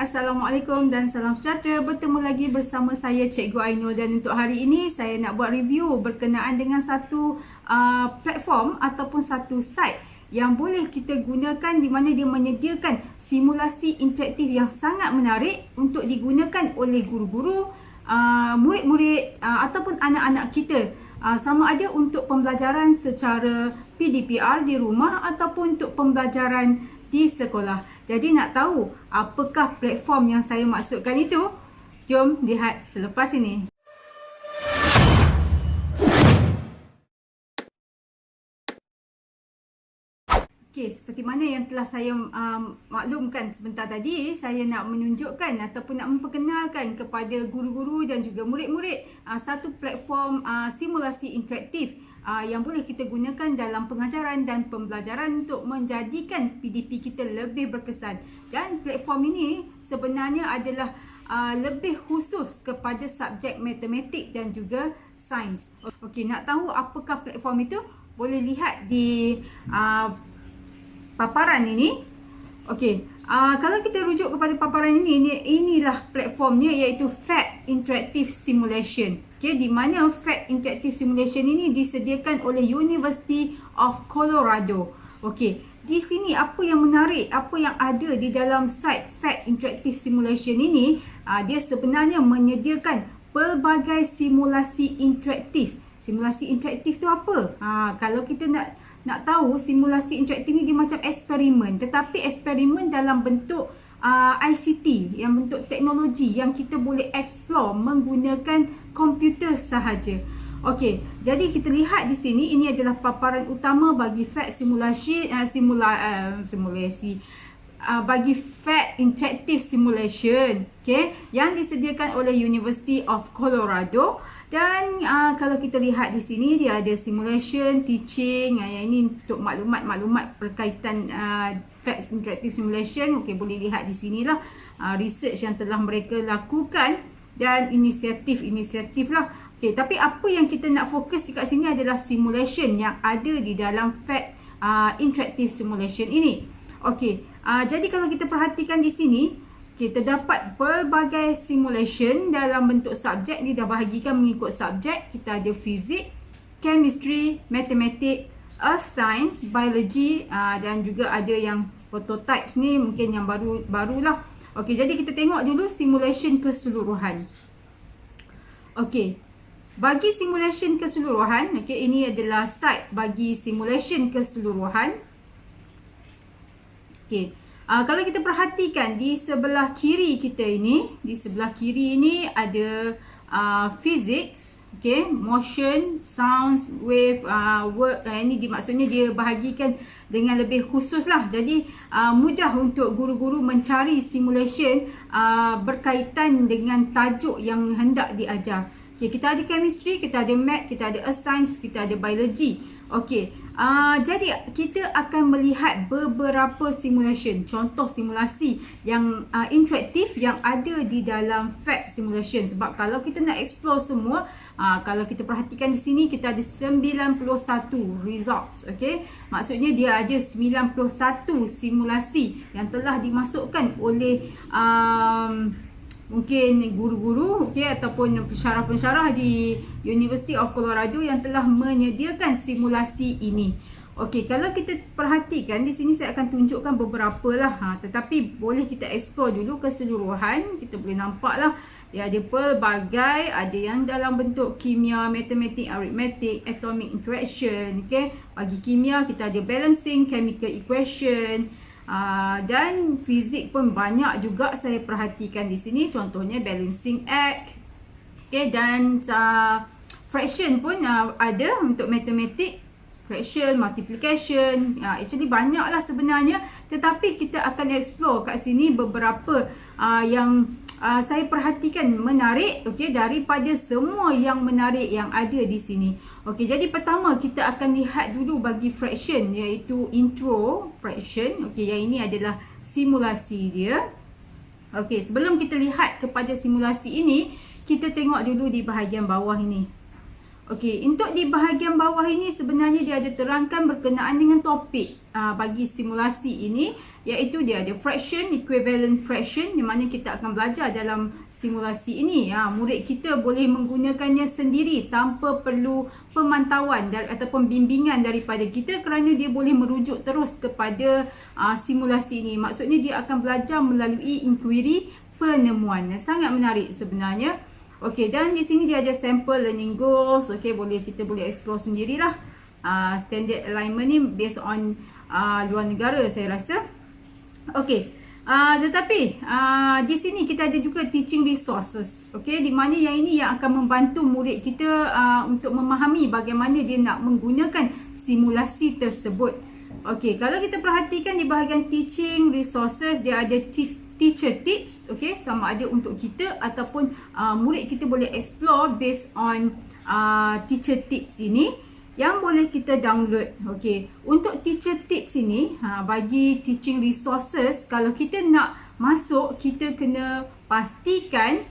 Assalamualaikum dan salam sejahtera. Bertemu lagi bersama saya Cikgu Ainul, dan untuk hari ini saya nak buat review berkenaan dengan satu platform ataupun satu site yang boleh kita gunakan, di mana dia menyediakan simulasi interaktif yang sangat menarik untuk digunakan oleh guru-guru, murid-murid ataupun anak-anak kita. Sama ada untuk pembelajaran secara PDPR di rumah ataupun untuk pembelajaran di sekolah. Jadi nak tahu apakah platform yang saya maksudkan itu? Jom lihat selepas ini. Okey, seperti mana yang telah saya maklumkan sebentar tadi, saya nak menunjukkan ataupun nak memperkenalkan kepada guru-guru dan juga murid-murid satu platform simulasi interaktif yang boleh kita gunakan dalam pengajaran dan pembelajaran untuk menjadikan PDP kita lebih berkesan. Dan platform ini sebenarnya adalah lebih khusus kepada subjek matematik dan juga sains. Okey, nak tahu apakah platform itu? Boleh lihat di paparan ini. Okey, kalau kita rujuk kepada paparan ini, inilah platformnya, iaitu PhET Interactive Simulation. Okey, di mana PhET Interactive Simulation ini disediakan oleh University of Colorado. Okey, di sini apa yang menarik, apa yang ada di dalam site PhET Interactive Simulation ini, dia sebenarnya menyediakan pelbagai simulasi interaktif. Simulasi interaktif tu apa? Kalau kita nak tahu, simulasi interaktif ni dia macam eksperimen, tetapi eksperimen dalam bentuk ICT, yang bentuk teknologi yang kita boleh explore menggunakan komputer sahaja. Okey, jadi kita lihat di sini, ini adalah paparan utama bagi PhET simulasi bagi PhET Interactive Simulation, okay, yang disediakan oleh University of Colorado. Dan kalau kita lihat di sini, dia ada simulation, teaching, yang ini untuk maklumat berkaitan PhET Interactive Simulation. Okey, boleh lihat di sinilah research yang telah mereka lakukan dan inisiatif lah. Okey, tapi apa yang kita nak fokus dekat sini adalah simulation yang ada di dalam PhET Interactive Simulation ini. Okey, jadi kalau kita perhatikan di sini, kita dapat pelbagai simulation dalam bentuk subjek. Ni dah bahagikan mengikut subjek. Kita ada fizik, chemistry, matematik, earth science, biology, dan juga ada yang prototypes ni mungkin yang barulah. Okey, jadi kita tengok dulu simulation keseluruhan. Okey, bagi simulation keseluruhan, okey, ini adalah site bagi simulation keseluruhan. Okey, kalau kita perhatikan di sebelah kiri kita ini, di sebelah kiri ini ada physics, okay, motion, sounds, wave, work. Ini maksudnya dia bahagikan dengan lebih khusus lah. Jadi mudah untuk guru-guru mencari simulation berkaitan dengan tajuk yang hendak diajar. Okay, kita ada chemistry, kita ada math, kita ada earth science, kita ada biology. Okey, jadi kita akan melihat beberapa simulation, contoh simulasi yang interaktif yang ada di dalam PhET simulation. Sebab kalau kita nak explore semua, kalau kita perhatikan di sini, kita ada 91 results. Okey, maksudnya dia ada 91 simulasi yang telah dimasukkan oleh mungkin guru-guru, okey, ataupun pensyarah-pensyarah di University of Colorado yang telah menyediakan simulasi ini. Okey, kalau kita perhatikan di sini, saya akan tunjukkan beberapa lah, tetapi boleh kita explore dulu keseluruhan. Kita boleh nampak lah, dia ada pelbagai, ada yang dalam bentuk kimia, matematik, arithmetic, atomic interaction. Okey, bagi kimia kita ada balancing, chemical equation, dan fizik pun banyak juga saya perhatikan di sini, contohnya balancing act. Okay, dan fraction pun ada untuk matematik, fraction, multiplication. Actually banyaklah sebenarnya, tetapi kita akan explore kat sini beberapa yang saya perhatikan menarik, okey, daripada semua yang menarik yang ada di sini. Okey, jadi pertama kita akan lihat dulu bagi fraction, iaitu intro fraction. Okey, yang ini adalah simulasi dia. Okey, sebelum kita lihat kepada simulasi ini, kita tengok dulu di bahagian bawah ini. Okey, untuk di bahagian bawah ini sebenarnya dia ada terangkan berkenaan dengan topik bagi simulasi ini, iaitu dia ada fraction, equivalent fraction yang mana kita akan belajar dalam simulasi ini. Murid kita boleh menggunakannya sendiri tanpa perlu pemantauan ataupun bimbingan daripada kita, kerana dia boleh merujuk terus kepada simulasi ini. Maksudnya dia akan belajar melalui inquiry penemuan. Sangat menarik sebenarnya. Okey, dan di sini dia ada sample learning goals. Okey, kita boleh explore sendirilah. Standard alignment ni based on luar negara saya rasa. Okey. Tetapi di sini kita ada juga teaching resources. Okey, di mana yang ini yang akan membantu murid kita untuk memahami bagaimana dia nak menggunakan simulasi tersebut. Okey, kalau kita perhatikan di bahagian teaching resources, dia ada teacher tips, okay, sama ada untuk kita ataupun murid kita boleh explore based on teacher tips ini yang boleh kita download. Okay, untuk teacher tips ini bagi teaching resources, kalau kita nak masuk, kita kena pastikan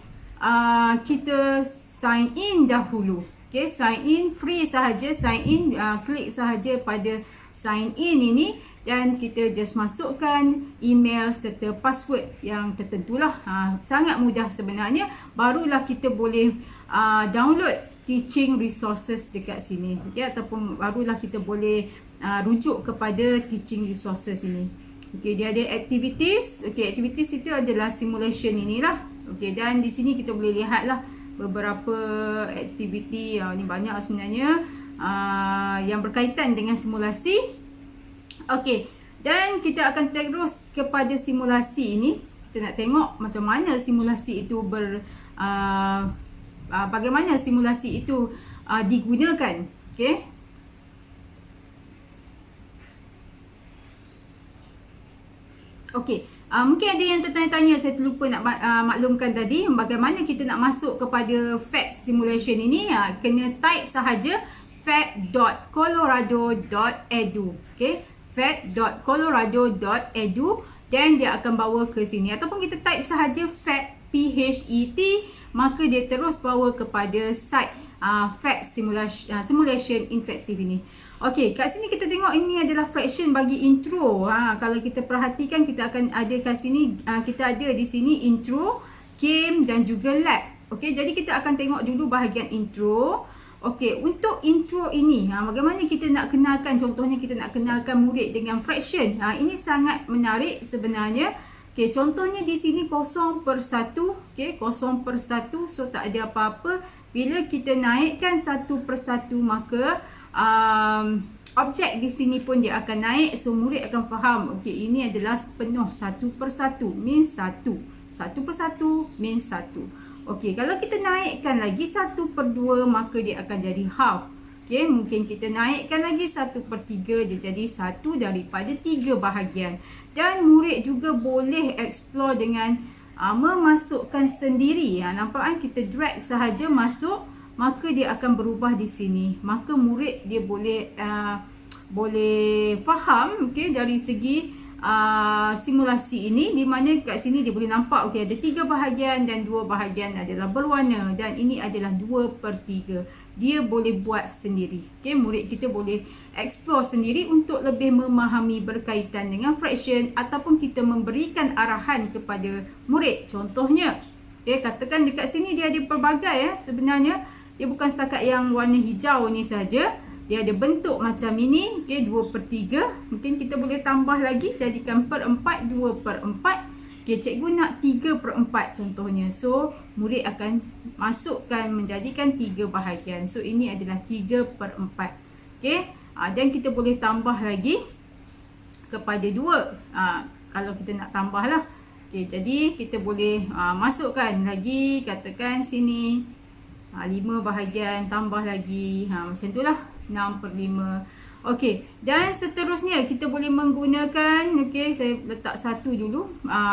kita sign in dahulu. Okay, sign in free sahaja, sign in, klik sahaja pada sign in ini. Dan kita just masukkan email serta password yang tertentulah. Sangat mudah sebenarnya. Barulah kita boleh download teaching resources dekat sini. Okay? Ataupun barulah kita boleh rujuk kepada teaching resources ini. Okay, dia ada activities. Okay, activities itu adalah simulation inilah. Okay, dan di sini kita boleh lihatlah beberapa aktiviti. Ini banyak sebenarnya yang berkaitan dengan simulasi. Okey, dan kita akan terus kepada simulasi ini. Kita nak tengok macam mana simulasi itu bagaimana simulasi itu digunakan. Okey. Okey, mungkin ada yang tertanya-tanya, saya terlupa nak maklumkan tadi bagaimana kita nak masuk kepada fact simulation ini. Kena type sahaja fact.colorado.edu. Okey, fact.colorado.edu, dan dia akan bawa ke sini. Ataupun kita type sahaja fact, PHET, maka dia terus bawa kepada site fact simulation interactive ini. Okey, kat sini kita tengok ini adalah fraction bagi intro. Kalau kita perhatikan, kita akan ada kat sini, kita ada di sini intro, game dan juga lab. Okey, jadi kita akan tengok dulu bahagian intro. Okey, untuk intro ini, bagaimana kita nak kenalkan, contohnya kita nak kenalkan murid dengan fraction. Ini sangat menarik sebenarnya. Okey, contohnya di sini 0/1. Okey, 0/1, so tak ada apa-apa. Bila kita naikkan 1/1, maka objek di sini pun dia akan naik. So, murid akan faham, okey, ini adalah penuh 1/1, means 1. 1/1 means 1. Okey, kalau kita naikkan lagi 1/2, maka dia akan jadi half. Okey, mungkin kita naikkan lagi 1/3, dia jadi 1 daripada 3 bahagian. Dan murid juga boleh explore dengan memasukkan sendiri. Nampak kan, kita drag sahaja masuk, maka dia akan berubah di sini. Maka murid dia boleh faham, okey, dari segi simulasi ini, di mana kat sini dia boleh nampak, okey, ada 3 bahagian dan 2 bahagian adalah berwarna, dan ini adalah 2/3. Dia boleh buat sendiri. Okey, murid kita boleh explore sendiri untuk lebih memahami berkaitan dengan fraction, ataupun kita memberikan arahan kepada murid. Contohnya, okey, katakan dekat sini dia ada pelbagai sebenarnya. Dia bukan setakat yang warna hijau ni saja. Dia ada bentuk macam ini, okey, 2/3. Mungkin kita boleh tambah lagi, jadikan 4/4, 2/4. Okey, cikgu nak 3/4 contohnya. So, murid akan masukkan menjadikan 3 bahagian. So, ini adalah 3/4. Okey, dan kita boleh tambah lagi kepada 2. Kalau kita nak tambah lah. Okey, jadi kita boleh masukkan lagi, katakan sini 5 bahagian, tambah lagi, macam itulah. 6/5. Okey, dan seterusnya kita boleh menggunakan, okey, saya letak satu dulu,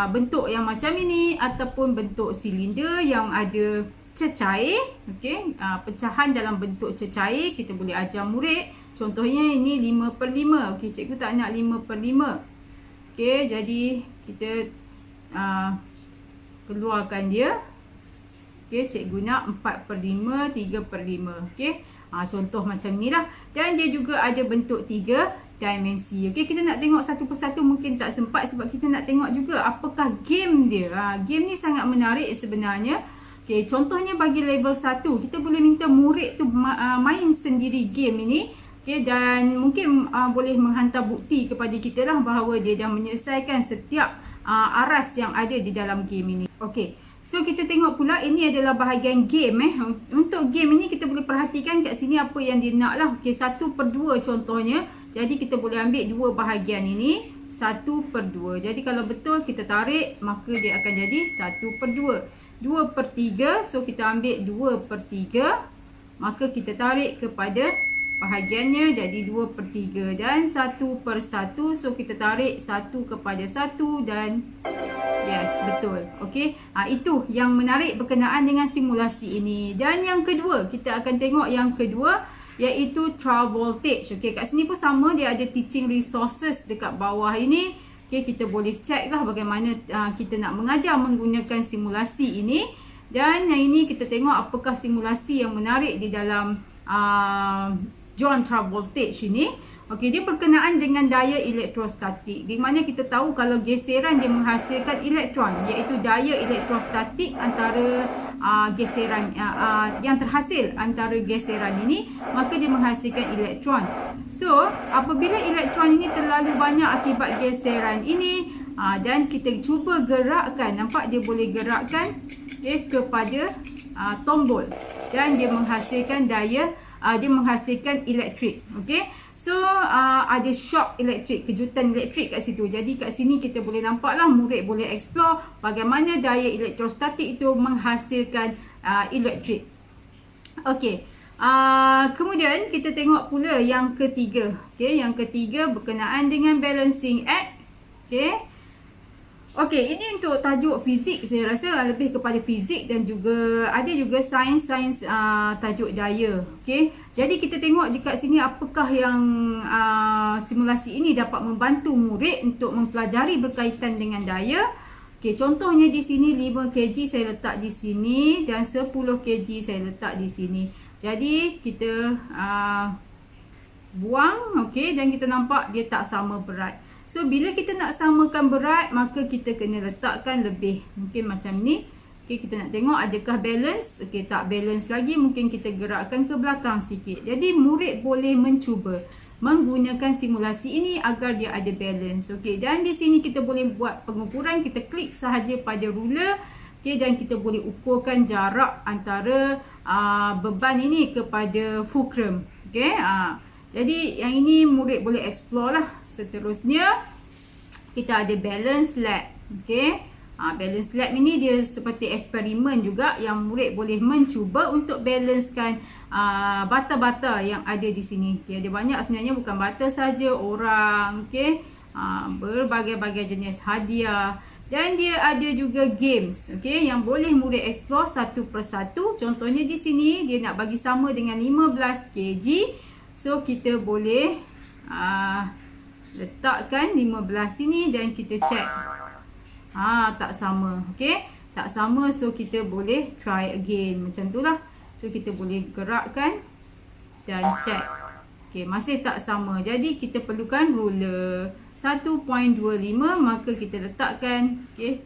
bentuk yang macam ini ataupun bentuk silinder yang ada cecair. Okey, pecahan dalam bentuk cecair kita boleh ajar murid. Contohnya ini 5/5. Okey, cikgu tak nak 5/5. Okey, jadi kita keluarkan dia. Okey, cikgu nak 4/5, 3/5. Okey. Contoh macam ni lah. Dan dia juga ada bentuk 3 dimensi. Okey, kita nak tengok satu persatu mungkin tak sempat sebab kita nak tengok juga apakah game dia. Game ni sangat menarik sebenarnya. Okey, contohnya bagi level 1, kita boleh minta murid tu main sendiri game ini. Okey, dan mungkin boleh menghantar bukti kepada kita lah bahawa dia dah menyelesaikan setiap aras yang ada di dalam game ini. Okey, so kita tengok pula ini adalah bahagian game. Untuk game ini kita boleh perhatikan kat sini apa yang dia nak lah. Okey, 1/2 contohnya. Jadi kita boleh ambil dua bahagian ini 1/2. Jadi kalau betul kita tarik, maka dia akan jadi 1/2. 2/3, so kita ambil 2/3. Maka kita tarik kepada bahagiannya jadi 2/3. Dan 1/1, so kita tarik 1 kepada 1 dan yes, betul. Okey, itu yang menarik berkenaan dengan simulasi ini. Dan yang kedua, kita akan tengok yang kedua, iaitu trial voltage. Okey, kat sini pun sama, dia ada teaching resources dekat bawah ini. Okey, kita boleh check lah bagaimana kita nak mengajar menggunakan simulasi ini. Dan yang ini kita tengok apakah simulasi yang menarik di dalam John trial voltage ini. Okey, dia berkenaan dengan daya elektrostatik. Di mana kita tahu kalau geseran dia menghasilkan elektron, iaitu daya elektrostatik antara geseran yang terhasil antara geseran ini, maka dia menghasilkan elektron. So, apabila elektron ini terlalu banyak akibat geseran ini, dan kita cuba gerakkan, nampak dia boleh gerakkan kepada tombol, dan dia menghasilkan daya, dia menghasilkan elektrik. Okey, so ada shock elektrik, kejutan elektrik kat situ. Jadi kat sini kita boleh nampaklah murid boleh explore bagaimana daya elektrostatik itu menghasilkan elektrik. Okey, kemudian kita tengok pula yang ketiga. Okey, yang ketiga berkenaan dengan balancing act. Okey, ini untuk tajuk fizik, saya rasa lebih kepada fizik, dan juga ada juga sains-sains tajuk daya. Okey, jadi kita tengok dekat sini apakah yang simulasi ini dapat membantu murid untuk mempelajari berkaitan dengan daya. Okey, contohnya di sini 5 kg saya letak di sini dan 10 kg saya letak di sini. Jadi kita buang, okey, dan kita nampak dia tak sama berat. So, bila kita nak samakan berat, maka kita kena letakkan lebih. Mungkin macam ni. Okey, kita nak tengok adakah balance. Okey, tak balance lagi. Mungkin kita gerakkan ke belakang sikit. Jadi, murid boleh mencuba menggunakan simulasi ini agar dia ada balance. Okey, dan di sini kita boleh buat pengukuran. Kita klik sahaja pada ruler. Okey, dan kita boleh ukurkan jarak antara beban ini kepada fulcrum. Okey, jadi yang ini murid boleh explore lah. Seterusnya kita ada balance lab. Okey, balance lab ini dia seperti eksperimen juga yang murid boleh mencuba untuk balancekan bata-bata yang ada di sini. Dia ada banyak sebenarnya, bukan bata saja, orang, okey, berbagai-bagai jenis hadiah. Dan dia ada juga games, okey, yang boleh murid explore satu persatu. Contohnya di sini dia nak bagi sama dengan 15 kg. So, kita boleh letakkan 15 sini dan kita check. Tak sama. Okey, tak sama. So, kita boleh try again. Macam tu lah. So, kita boleh gerakkan dan check. Okey, masih tak sama. Jadi, kita perlukan ruler 1.25. Maka kita letakkan. Okey,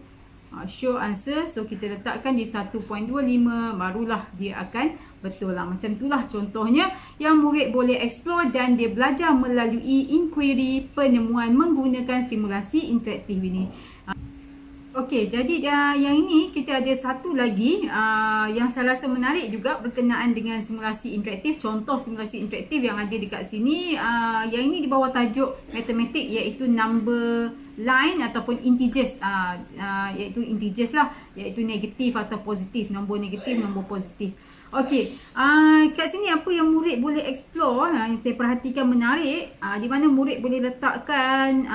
show answer. So, kita letakkan di 1.25. Barulah dia akan betul lah. Macam itulah contohnya yang murid boleh explore dan dia belajar melalui inquiry penemuan menggunakan simulasi interaktif ini. Okey, jadi yang ini kita ada satu lagi yang saya rasa menarik juga berkenaan dengan simulasi interaktif. Contoh simulasi interaktif yang ada dekat sini, yang ini di bawah tajuk matematik, iaitu number line ataupun integers, iaitu integers lah, iaitu negatif atau positif, nombor negatif, nombor positif. Okey, kat sini apa yang murid boleh explore, yang saya perhatikan menarik, di mana murid boleh letakkan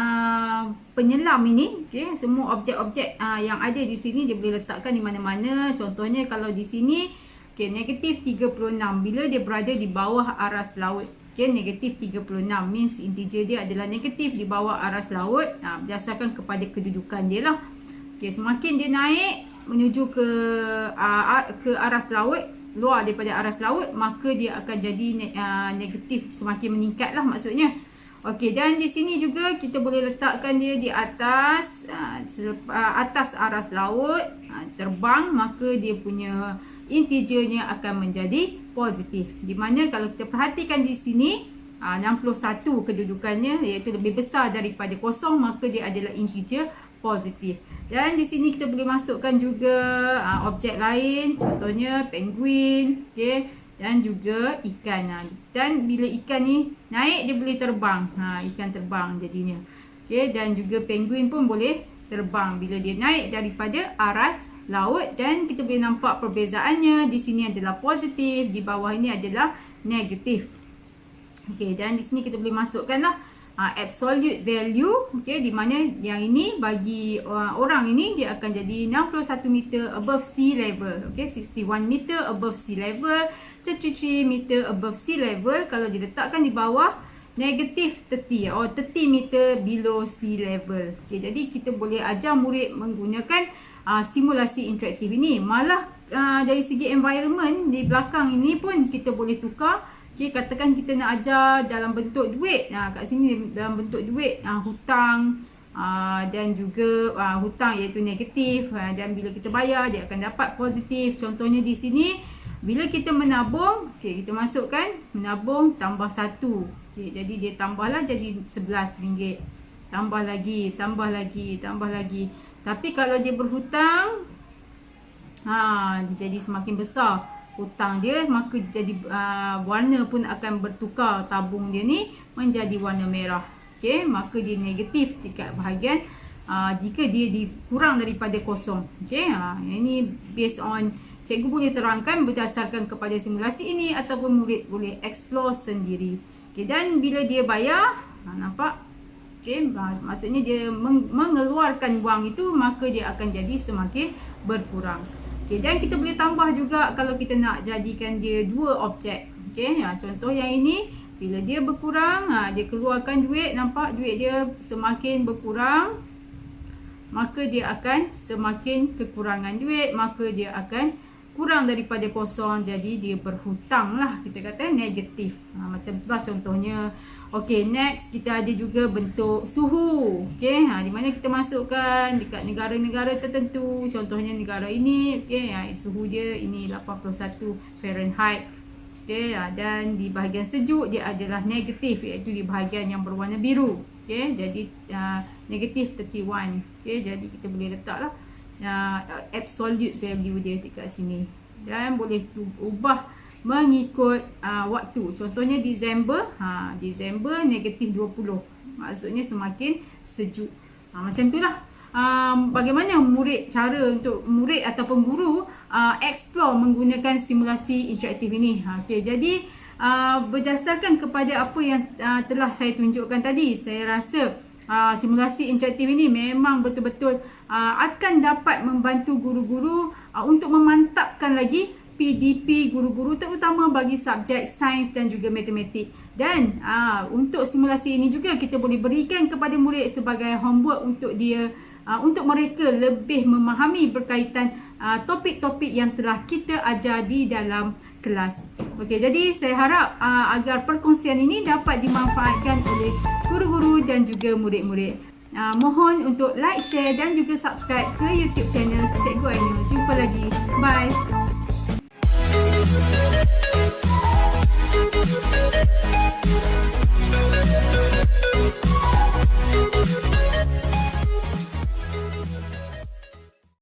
penyelam ini. Okey, semua objek-objek yang ada di sini dia boleh letakkan di mana-mana. Contohnya kalau di sini, okey, negatif 36 bila dia berada di bawah aras laut. Okey, negatif 36 means integer dia adalah negatif di bawah aras laut, berdasarkan kepada kedudukan dia lah. Okey, semakin dia naik menuju ke aras laut, keluar daripada aras laut, maka dia akan jadi negatif, semakin meningkat lah maksudnya. Okey, dan di sini juga kita boleh letakkan dia di atas atas aras laut, terbang, maka dia punya integernya akan menjadi positif. Di mana kalau kita perhatikan di sini 61 kedudukannya, iaitu lebih besar daripada kosong, maka dia adalah integer positif. Dan di sini kita boleh masukkan juga objek lain, contohnya penguin, okey, dan juga ikan. Dan bila ikan ni naik, dia boleh terbang. Ikan terbang jadinya. Okey, dan juga penguin pun boleh terbang bila dia naik daripada aras laut. Dan kita boleh nampak perbezaannya. Di sini adalah positif, di bawah ini adalah negatif. Okey, dan di sini kita boleh masukkanlah absolute value, okey, di mana yang ini bagi orang ini dia akan jadi 61 meter above sea level, okey, 61 meter above sea level, 33 meter above sea level. Kalau diletakkan di bawah negative 30 atau 30 meter below sea level. Okey, jadi kita boleh ajar murid menggunakan simulasi interaktif ini. Malah dari segi environment di belakang ini pun kita boleh tukar. Okay, katakan kita nak ajar dalam bentuk duit. Kat sini dalam bentuk duit, hutang, dan juga hutang iaitu negatif, dan bila kita bayar dia akan dapat positif. Contohnya di sini bila kita menabung, okay, kita masukkan menabung tambah 1. Okay, jadi dia tambahlah jadi RM11. Tambah lagi, tambah lagi, tambah lagi. Tapi kalau dia berhutang, dia jadi semakin besar hutang dia, maka jadi warna pun akan bertukar. Tabung dia ni menjadi warna merah. Okey, maka dia negatif tingkat bahagian jika dia dikurang daripada kosong. Okey, ini based on cikgu boleh terangkan berdasarkan kepada simulasi ini, ataupun murid boleh explore sendiri. Okey, dan bila dia bayar, nampak? Okey, maksudnya dia mengeluarkan wang itu, maka dia akan jadi semakin berkurang. Okay, dan kita boleh tambah juga kalau kita nak jadikan dia dua objek. Okay, contoh yang ini, bila dia berkurang, dia keluarkan duit, nampak duit dia semakin berkurang, maka dia akan semakin kekurangan duit, maka dia akan kurang daripada kosong, jadi dia berhutang lah, kita kata negatif. Macam itulah contohnya. Okey, next kita ada juga bentuk suhu. Okey, di mana kita masukkan dekat negara-negara tertentu. Contohnya negara ini, okey, suhu dia ini 81 Fahrenheit. Okey, dan di bahagian sejuk dia adalah negatif, iaitu di bahagian yang berwarna biru. Okey, jadi negatif 31. Okey, jadi kita boleh letaklah absolute value dia dekat sini, dan boleh ubah mengikut waktu. Contohnya Disember, Disember negatif 20, maksudnya semakin sejuk. Macam itulah bagaimana cara untuk murid ataupun guru explore menggunakan simulasi interaktif ini. Okey, jadi berdasarkan kepada apa yang telah saya tunjukkan tadi, saya rasa simulasi interaktif ini memang betul-betul akan dapat membantu guru-guru untuk memantapkan lagi PDP guru-guru, terutama bagi subjek sains dan juga matematik. Dan untuk simulasi ini juga kita boleh berikan kepada murid sebagai homework untuk dia, untuk mereka lebih memahami berkaitan topik-topik yang telah kita ajar di dalam kelas. Okey, jadi saya harap agar perkongsian ini dapat dimanfaatkan oleh guru-guru dan juga murid-murid. Mohon untuk like, share dan juga subscribe ke YouTube channel Cikgu Ainul. Jumpa lagi. Bye.